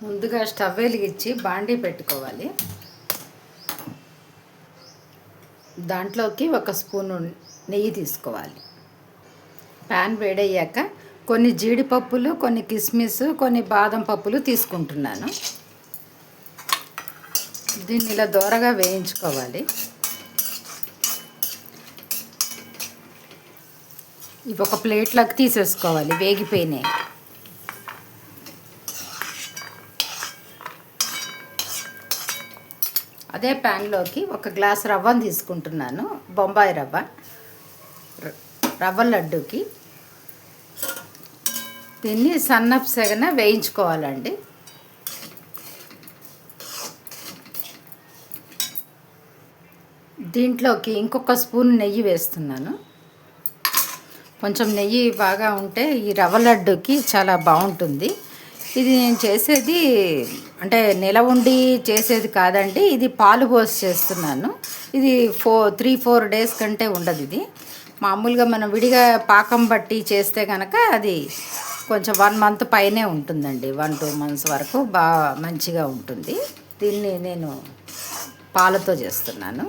ముందుగా స్టవ్ వెలిగించి బాండీ పెట్టుకోవాలి. దాంట్లోకి 1 స్పూను నెయ్యి తీసుకోవాలి. ప్యాన్ వేడయ్యాక కొన్ని జీడిపప్పులు, కొన్ని కిస్మిస్, కొన్ని బాదం పప్పులు తీసుకుంటున్నాను. దీన్ని ఇలా దోరగా వేయించుకోవాలి. ఇవి ఒక ప్లేట్లోకి తీసేసుకోవాలి. వేగిపోయినాయి. అదే ప్యాన్లోకి 1 గ్లాస్ రవ్వను తీసుకుంటున్నాను. బొంబాయి రవ్వ లడ్డూకి. దీన్ని సన్నపు సెగన వేయించుకోవాలండి. దీంట్లోకి ఇంకొక స్పూన్ నెయ్యి వేస్తున్నాను. కొంచెం నెయ్యి బాగా ఉంటే ఈ రవ్వ లడ్డూకి చాలా బాగుంటుంది. ఇది నేను చేసేది అంటే నెల ఉండి చేసేది కాదండి. ఇది పాలు పోసి చేస్తున్నాను. ఇది 3-4 డేస్ కంటే ఉండదు. ఇది మామూలుగా మనం విడిగా పాకం బట్టి చేస్తే కనుక అది కొంచెం 1 మంత్ పైనే ఉంటుందండి. 1-2 మంత్స్ వరకు బాగా మంచిగా ఉంటుంది. దీన్ని నేను పాలతో చేస్తున్నాను.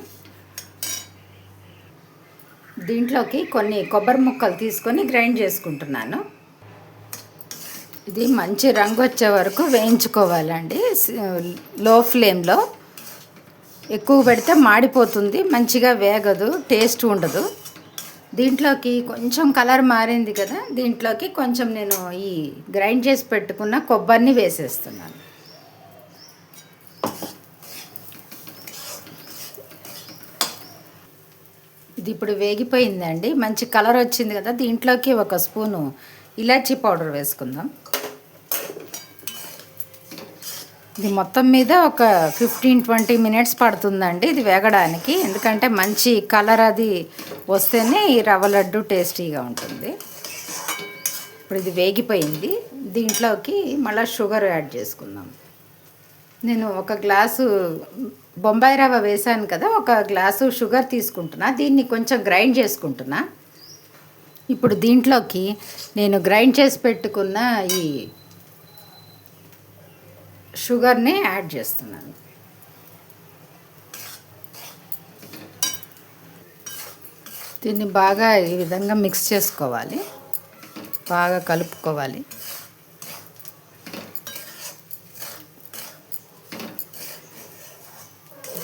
దీంట్లోకి కొన్ని కొబ్బరి ముక్కలు తీసుకొని గ్రైండ్ చేసుకుంటున్నాను. ఇది మంచి రంగు వచ్చే వరకు వేయించుకోవాలండి. లో ఫ్లేమ్లో. ఎక్కువ పెడితే మాడిపోతుంది, మంచిగా వేగదు, టేస్ట్ ఉండదు. దీంట్లోకి కొంచెం కలర్ మారింది కదా, దీంట్లోకి కొంచెం నేను ఈ గ్రైండ్ చేసి పెట్టుకున్న కొబ్బరిని వేసేస్తున్నాను. ఇది ఇప్పుడు వేగిపోయిందండి. మంచి కలర్ వచ్చింది కదా, దీంట్లోకి 1 స్పూను ఇలాచీ పౌడర్ వేసుకుందాం. ఇది మొత్తం మీద ఒక 15-20 మినిట్స్ పడుతుందండి ఇది వేగడానికి. ఎందుకంటే మంచి కలర్ అది వస్తేనే ఈ రవ్వ లడ్డు టేస్టీగా ఉంటుంది. ఇప్పుడు ఇది వేగిపోయింది. దీంట్లోకి మళ్ళీ షుగర్ యాడ్ చేసుకుందాం. నేను 1 గ్లాసు బొంబాయి రవ్వ వేసాను కదా, 1 గ్లాసు షుగర్ తీసుకుంటున్నా. దీన్ని కొంచెం గ్రైండ్ చేసుకుంటున్నా. ఇప్పుడు దీంట్లోకి నేను గ్రైండ్ చేసి పెట్టుకున్న ఈ షుగర్ని యాడ్ చేస్తున్నాను. దీన్ని బాగా ఈ విధంగా మిక్స్ చేసుకోవాలి, బాగా కలుపుకోవాలి.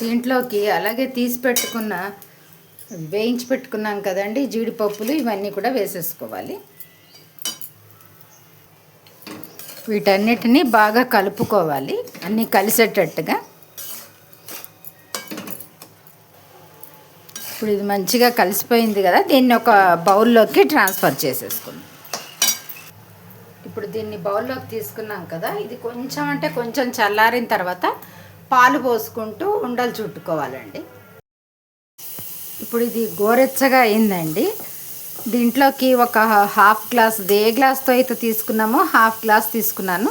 దీంట్లోకి అలాగే తీసి పెట్టుకున్న వేయించి పెట్టుకున్నాం కదండి జీడిపప్పులు, ఇవన్నీ కూడా వేసేసుకోవాలి. వీటన్నిటిని బాగా కలుపుకోవాలి, అన్నీ కలిసేటట్టుగా. ఇప్పుడు ఇది మంచిగా కలిసిపోయింది కదా, దీన్ని ఒక బౌల్లోకి ట్రాన్స్ఫర్ చేసేసుకుందాం. ఇప్పుడు దీన్ని బౌల్లోకి తీసుకున్నాం కదా, ఇది కొంచెం అంటే కొంచెం చల్లారిన తర్వాత పాలు పోసుకుంటూ ఉండలు చుట్టుకోవాలండి. ఇప్పుడు ఇది గోరెచ్చగా అయిందండి. దీంట్లోకి 1/2 గ్లాస్, ఏ గ్లాస్తో అయితే తీసుకున్నామో 1/2 గ్లాస్ తీసుకున్నాను.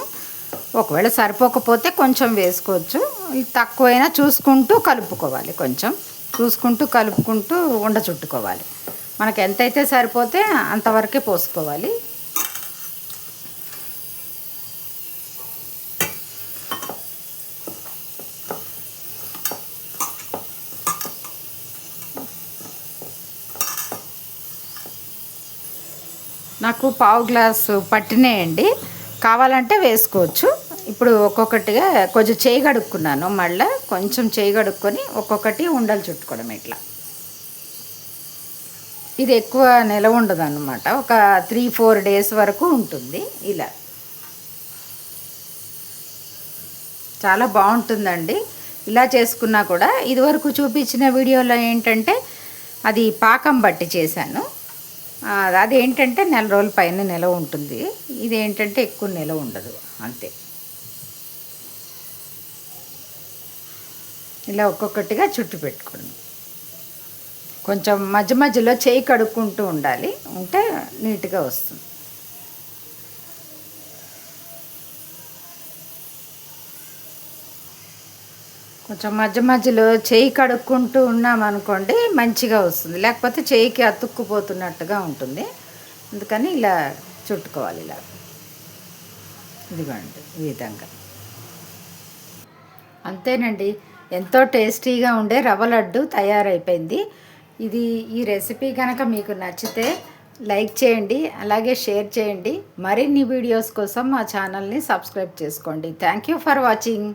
ఒకవేళ సరిపోకపోతే కొంచెం వేసుకోవచ్చు. ఇది తక్కువైనా చూసుకుంటూ కలుపుకోవాలి, కొంచెం చూసుకుంటూ కలుపుకుంటూ ఉండ చుట్టుకోవాలి. మనకు ఎంతైతే సరిపోతే అంతవరకే పోసుకోవాలి. నాకు 1/2 గ్లాసు పట్టినాయండి, కావాలంటే వేసుకోవచ్చు. ఇప్పుడు ఒక్కొక్కటిగా కొంచెం చేయి కడుక్కున్నాను, మళ్ళీ కొంచెం చేయి కడుక్కొని ఒక్కొక్కటి ఉండలు చుట్టుకోవడం. ఇట్లా ఇది ఎక్కువ నిలవ ఉండదు అన్నమాట, ఒక 3-4 డేస్ వరకు ఉంటుంది. ఇలా చాలా బాగుంటుందండి ఇలా చేసుకున్నా కూడా. ఇదివరకు చూపించిన వీడియోలో ఏంటంటే అది పాకం బట్టి చేశాను. అదేంటంటే 4 రోజుల పైన నిలవ ఉంటుంది. ఇదేంటంటే ఎక్కువ నిలవ ఉండదు, అంతే. ఇలా ఒక్కొక్కటిగా చుట్టు పెట్టుకోండి. కొంచెం మధ్య మధ్యలో చేయి కడుక్కుంటూ ఉండాలి, ఉంటే నీట్గా వస్తుంది. కొంచెం మధ్య మధ్యలో చేయి కడుక్కుంటూ ఉన్నామనుకోండి మంచిగా వస్తుంది, లేకపోతే చేయికి అతుక్కుపోతున్నట్టుగా ఉంటుంది. అందుకని ఇలా చుట్టుకోవాలి. ఇలా ఇదిగోండి ఈ విధంగా. అంతేనండి, ఎంతో టేస్టీగా ఉండే రవ్వ లడ్డు తయారైపోయింది. ఈ రెసిపీ కనుక మీకు నచ్చితే లైక్ చేయండి, అలాగే షేర్ చేయండి. మరిన్ని వీడియోస్ కోసం మా ఛానల్ని సబ్స్క్రైబ్ చేసుకోండి. Thank you for watching.